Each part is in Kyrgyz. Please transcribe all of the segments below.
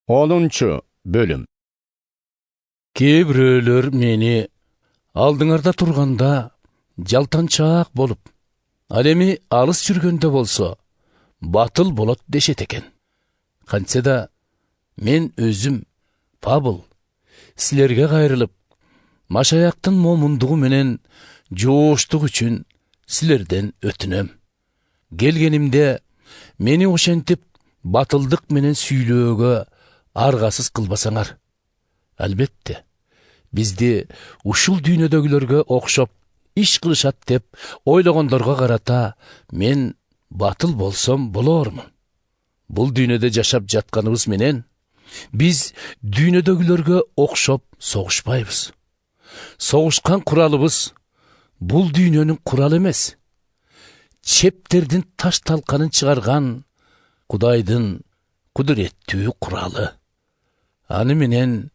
10 bölüm. Kээ бирөөлөр мени алдыңарда турганда жалтанчаак болуп, ал эми алыс жүргөндө болсо батыл болот дешет экен. Кантсе да мен өзүм Павыл силерге кайрылып, Машаяктын момундугу менен жооштук үчүн силерден өтүнөм. Келгенимде мени ошентип батылдык менен сүйлөөгө аргасыз кылбасаңар. Албетте, бизди ушул дүйнөдөгүлөргө окшоп иш кылышат деп ойлогондорго карата мен батыл болсом болормун. Бул дүйнөдө жашап жатканыбыз менен биз дүйнөдөгүлөргө окшоп согушпайбыз. Согушкан куралыбыз бул дүйнөнүн куралы эмес. Чептердин таш талканын чыгарган Кудайдын кудуреттүү куралы. Аны менен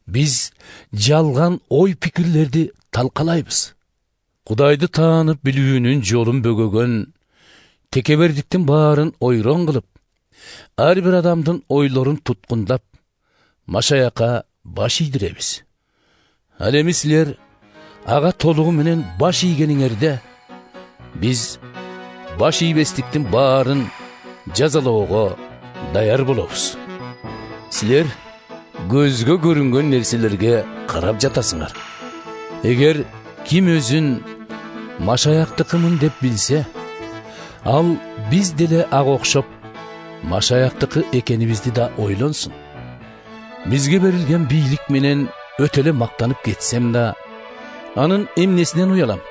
биз жалган ой пикирлерди талкалайбыз. Кудайды таанып билүүнүн жолун бөгөгөн текебердиктин баарын ойрон кылып, ар бир адамдын ойлорун туткундап, Машаякка баш ийдиребиз. Ал эми силер ага толугу менен баш ийгениңерде, биз баш ийбестиктин баарын жазалоого даяр болобуз. Силер көзгө көрүнгөн нерселерге карап жатасыңар. Эгер ким өзүн Машаяктыкымын деп билсе, ал биз деле ага окшоп Машаяктыкы экенибизди да ойлонсун. Бизге берилген бийлик менен өтө эле мактанып кетсем да, анын эмнесинен уялам?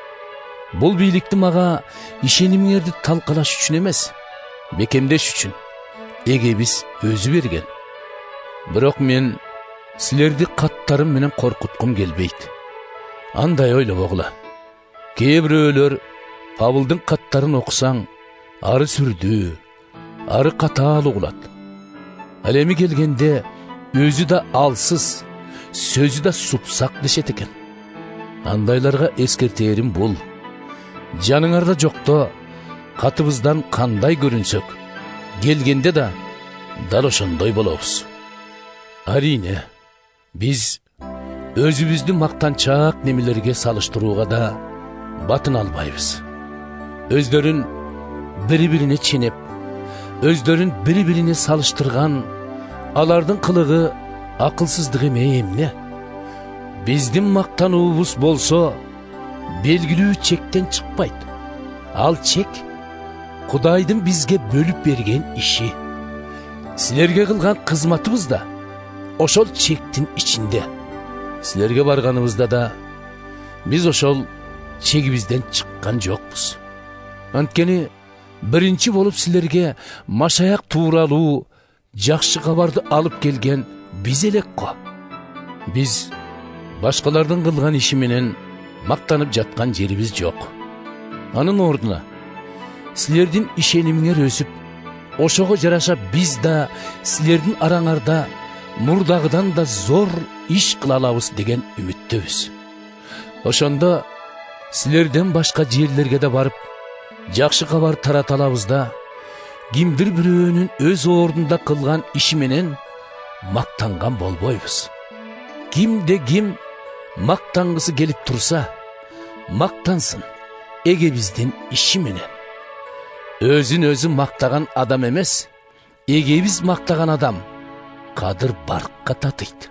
Бул бийликти мага ишенимиңерди талкалаш үчүн эмес, бекемдеш үчүн эгебиз өзү берген. Бирок мен силерди каттарым менен коркуткум келбейт. Андай ойлобогула. Кээ бирөөлөр Павылдын каттарын окусаң, ары сүрдүү, ары катаал угулат. Ал эми келгенде өзү да алсыз, сөзү да супсак дешет экен. Андайларга эскертерим бул: жаныңарда жокто катыбыздан кандай көрүнсөк, келгенде да дал ошондой болобуз. Арине, биз өзүбүздү мактанчаак немелерге салыштырууга да батын албайбыз. Өздөрүн бири-бирине ченеп, өздөрүн бири-бирине салыштырган алардын кылыгы акылсыздык эмне? Биздин мактануубуз болсо белгилүү чектен чыкпайт. Ал чек Кудайдын бизге бөлүп берген иши. Силерге кылган кызматыбыз да ошол чектин ичинде. Силерге барганыбызда да биз ошол чегибизден чыккан жокпуз. Анткени биринчи болуп силерге Машаяк тууралуу жакшы кабарды алып келген биз элекко. Биз башкалардын кылган иши менен мактанып жаткан жерибиз жок. Анын ордуна силердин ишенимиңер өсүп, ошого жараша биз да силердин араңарда мурдагыдан да зор иш кыла алабыз деген үмүттөбүз. Ошондо силерден башка жерлерге да барып, жакшы кабар тарата алабыз да, кимдир бирөөнүн өз ордунда кылган иши менен мактанган болбойбуз. Кимде ким мактангысы келип турса, мактансын эгебиздин иши менен. Өзүн өзү мактаган адам эмес, эгебиз мактаган адам кадыр баркка татыйт.